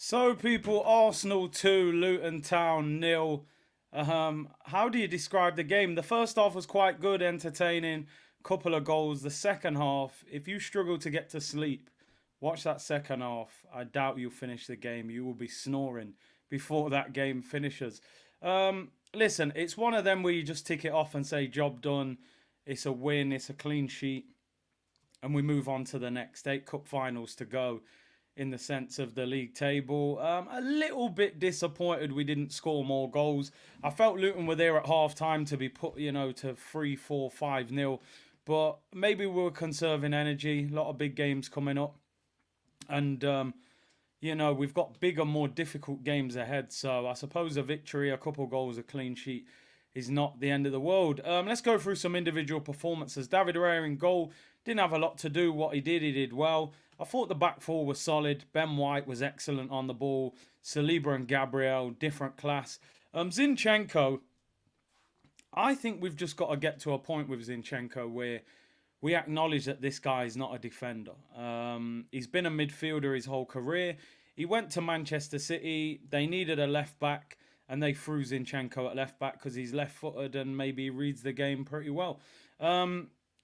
So, people, Arsenal 2, Luton Town nil. How do you describe the game? The first half was quite good, entertaining, couple of goals. The second half, if you struggle to get to sleep, watch that second half. I doubt you'll finish the game. You will be snoring before that game finishes. Listen, it's one of them where you just tick it off and say, job done. It's a win, it's a clean sheet, and we move on to the next 8 cup finals to go in the sense of the league table. A little bit disappointed we didn't score more goals. I felt Luton were there at half time to be put, to 3, 4, 5-0. But maybe we were conserving energy. A lot of big games coming up. And, we've got bigger, more difficult games ahead. So I suppose a victory, a couple goals, a clean sheet is not the end of the world. Let's go through some individual performances. David Raya in goal didn't have a lot to do. What he did well. I thought the back four was solid. Ben White was excellent on the ball. Saliba and Gabriel, different class. Zinchenko, I think we've just got to get to a point with Zinchenko where we acknowledge that this guy is not a defender. He's been a midfielder his whole career. He went to Manchester City. They needed a left back, and they threw Zinchenko at left back because he's left-footed and maybe he reads the game pretty well.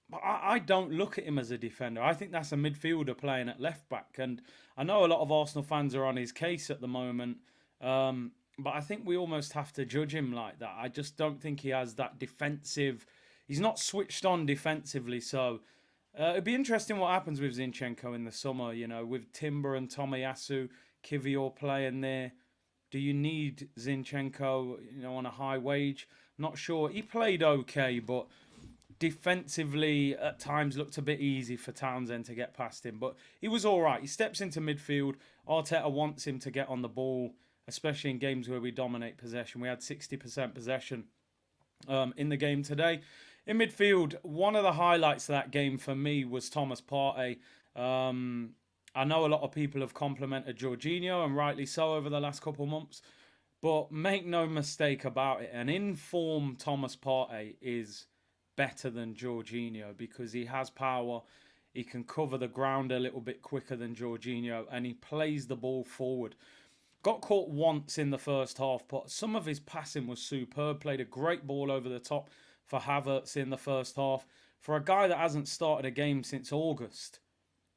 But I don't look at him as a defender. I think that's a midfielder playing at left back. And I know a lot of Arsenal fans are on his case at the moment. But I think we almost have to judge him like that. I just don't think he has that defensive. He's not switched on defensively. So it'd be interesting what happens with Zinchenko in the summer, with Timber and Tomiyasu, Kivior playing there. Do you need Zinchenko, on a high wage? Not sure. He played okay, but defensively at times looked a bit easy for Townsend to get past him, but he was all right. He steps into midfield. Arteta wants him to get on the ball, especially in games where we dominate possession. We had 60% possession in the game today. In midfield, one of the highlights of that game for me was Thomas Partey. I know a lot of people have complimented Jorginho, and rightly so, over the last couple of months, but make no mistake about it, an in-form Thomas Partey is better than Jorginho because he has power. He can cover the ground a little bit quicker than Jorginho, and he plays the ball forward. Got caught once in the first half, but some of his passing was superb. Played a great ball over the top for Havertz in the first half. For a guy that hasn't started a game since August,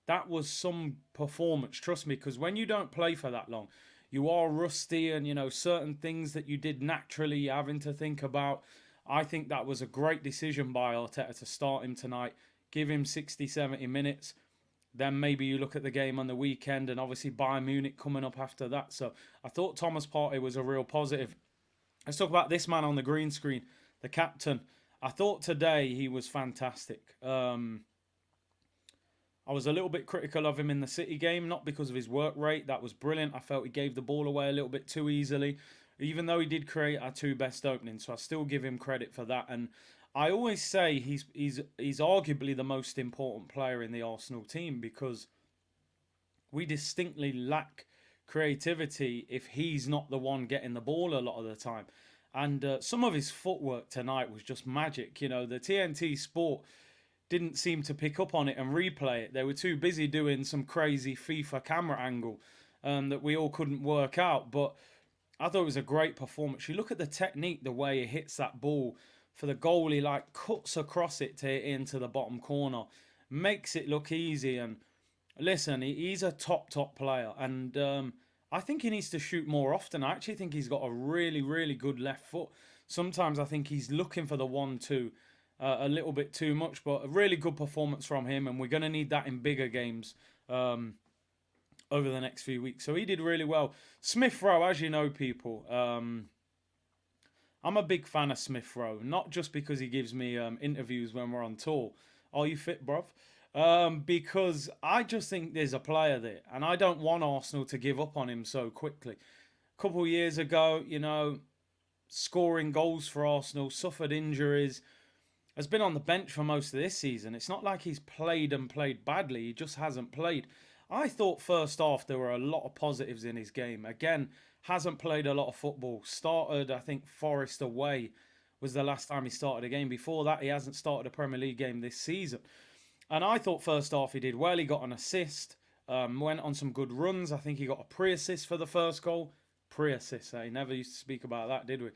that was some performance, trust me, because when you don't play for that long, you are rusty, and certain things that you did naturally you're having to think about. I think that was a great decision by Arteta to start him tonight, give him 60, 70 minutes. Then maybe you look at the game on the weekend, and obviously Bayern Munich coming up after that. So I thought Thomas Partey was a real positive. Let's talk about this man on the green screen, the captain. I thought today he was fantastic. I was a little bit critical of him in the City game, not because of his work rate. That was brilliant. I felt he gave the ball away a little bit too easily, even though he did create our 2 best openings. So I still give him credit for that. And I always say he's arguably the most important player in the Arsenal team because we distinctly lack creativity if he's not the one getting the ball a lot of the time. And some of his footwork tonight was just magic. The TNT Sport didn't seem to pick up on it and replay it. They were too busy doing some crazy FIFA camera angle that we all couldn't work out. But I thought it was a great performance. You look at the technique, the way he hits that ball for the goal. He cuts across it to into the bottom corner, makes it look easy. And listen, he's a top player, and I think he needs to shoot more often. I actually think he's got a really, really good left foot. Sometimes I think he's looking for the 1-2 a little bit too much, but a really good performance from him, and we're going to need that in bigger games over the next few weeks. So he did really well. Smith Rowe, as you know, people, I'm a big fan of Smith Rowe, not just because he gives me interviews when we're on tour. Are you fit, bruv? Because I just think there's a player there, and I don't want Arsenal to give up on him so quickly. A couple of years ago, scoring goals for Arsenal, suffered injuries, has been on the bench for most of this season. It's not like he's played badly. He just hasn't played. I thought first half there were a lot of positives in his game. Again, hasn't played a lot of football. Started, I think, Forest away was the last time he started a game. Before that, he hasn't started a Premier League game this season. And I thought first half he did well. He got an assist. Went on some good runs. I think he got a pre-assist for the first goal. Pre-assist, eh? Never used to speak about that, did we?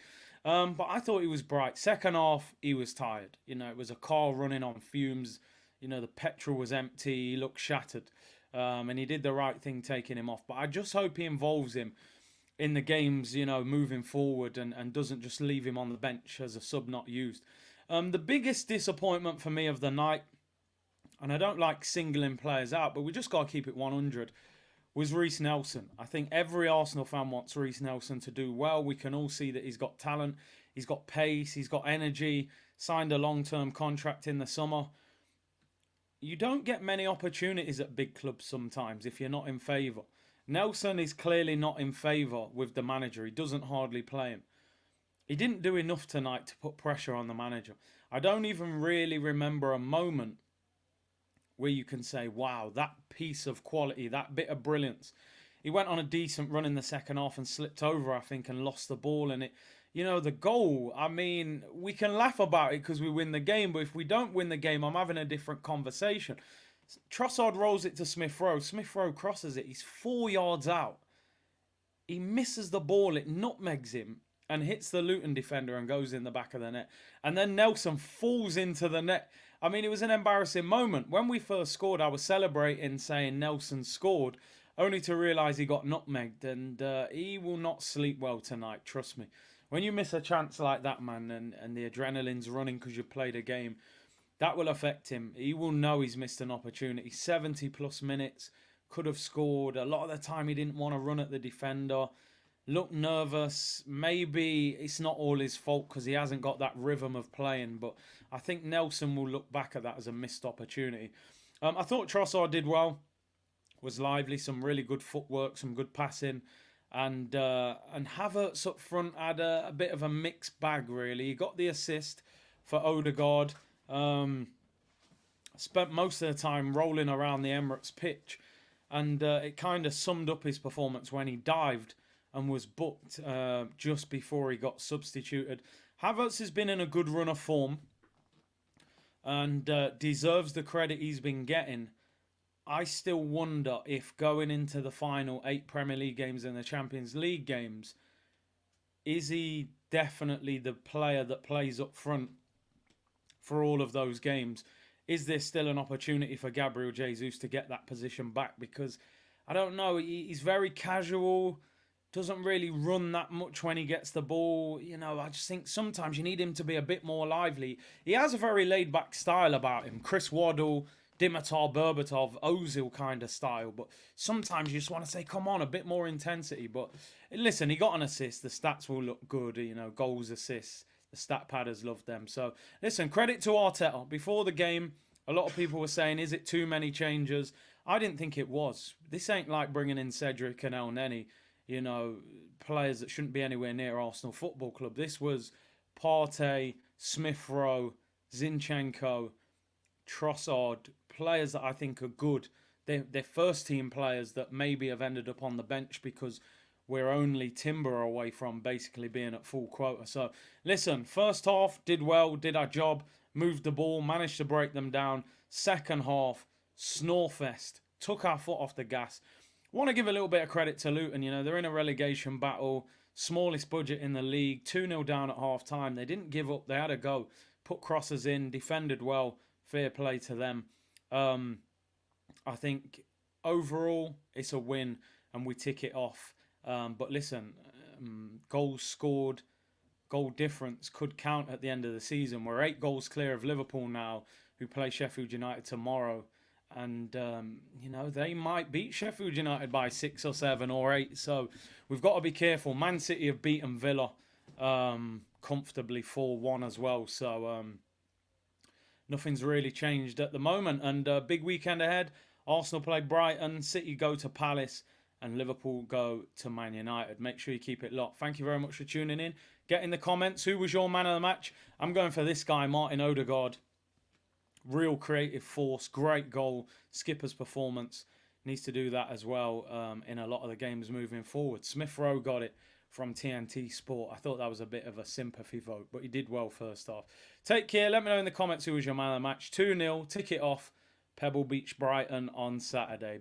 But I thought he was bright. Second half, he was tired. You know, it was a car running on fumes. You know, the petrol was empty. He looked shattered. And he did the right thing taking him off. But I just hope he involves him in the games, you know, moving forward and doesn't just leave him on the bench as a sub not used. The biggest disappointment for me of the night, and I don't like singling players out, but we just got to keep it 100, was Reece Nelson. I think every Arsenal fan wants Reece Nelson to do well. We can all see that he's got talent, he's got pace, he's got energy, signed a long-term contract in the summer. You don't get many opportunities at big clubs sometimes if you're not in favour. Nelson is clearly not in favour with the manager. He doesn't hardly play him. He didn't do enough tonight to put pressure on the manager. I don't even really remember a moment where you can say, wow, that piece of quality, that bit of brilliance. He went on a decent run in the second half and slipped over, I think, and lost the ball. And it, you know, the goal, I mean, we can laugh about it because we win the game, but if we don't win the game, I'm having a different conversation. Trossard rolls it to Smith Rowe. Smith Rowe crosses it. He's 4 yards out. He misses the ball. It nutmegs him and hits the Luton defender and goes in the back of the net. And then Nelson falls into the net. I mean, it was an embarrassing moment. When we first scored, I was celebrating saying Nelson scored, only to realise he got nutmegged. And he will not sleep well tonight, trust me. When you miss a chance like that, man, and the adrenaline's running because you played a game, that will affect him. He will know he's missed an opportunity. 70 plus minutes, could have scored. A lot of the time he didn't want to run at the defender. Looked nervous. Maybe it's not all his fault because he hasn't got that rhythm of playing. But I think Nelson will look back at that as a missed opportunity. I thought Trossard did well. Was lively. Some really good footwork. Some good passing. And Havertz up front had a bit of a mixed bag, really. He got the assist for Odegaard. Spent most of the time rolling around the Emirates pitch. And it kind of summed up his performance when he dived and was booked just before he got substituted. Havertz has been in a good run of form and deserves the credit he's been getting. I still wonder if going into the final 8 Premier League games and the Champions League games, is he definitely the player that plays up front for all of those games? Is there still an opportunity for Gabriel Jesus to get that position back? Because, I don't know, he's very casual, doesn't really run that much when he gets the ball. You know, I just think sometimes you need him to be a bit more lively. He has a very laid-back style about him. Chris Waddle, Dimitar Berbatov, Ozil kind of style. But sometimes you just want to say, come on, a bit more intensity. But listen, he got an assist. The stats will look good, you know, goals, assists. The stat padders love them. So, listen, credit to Arteta. Before the game, a lot of people were saying, is it too many changes? I didn't think it was. This ain't like bringing in Cedric and El Neni, you know, players that shouldn't be anywhere near Arsenal Football Club. This was Partey, Smith Rowe, Zinchenko, Trossard, players that I think are good. They're first-team players that maybe have ended up on the bench because we're only timber away from basically being at full quota. So, listen, first half, did well, did our job, moved the ball, managed to break them down. Second half, snorefest, took our foot off the gas. Want to give a little bit of credit to Luton. You know, they're in a relegation battle, smallest budget in the league, 2-0 down at half-time. They didn't give up, they had a go, put crosses in, defended well, fair play to them. I think overall, it's a win and we tick it off. But listen, goals scored, goal difference could count at the end of the season. We're 8 goals clear of Liverpool now, who play Sheffield United tomorrow. And, you know, they might beat Sheffield United by 6 or 7 or 8. So we've got to be careful. Man City have beaten Villa comfortably 4-1 as well. So nothing's really changed at the moment. And big weekend ahead. Arsenal play Brighton, City go to Palace, and Liverpool go to Man United. Make sure you keep it locked. Thank you very much for tuning in. Get in the comments, who was your man of the match? I'm going for this guy, Martin Odegaard. Real creative force, great goal, skipper's performance. Needs to do that as well in a lot of the games moving forward. Smith Rowe got it from TNT Sport. I thought that was a bit of a sympathy vote, but he did well first half. Take care. Let me know in the comments who was your man of the match. 2-0, tick it off. Pebble Beach, Brighton on Saturday.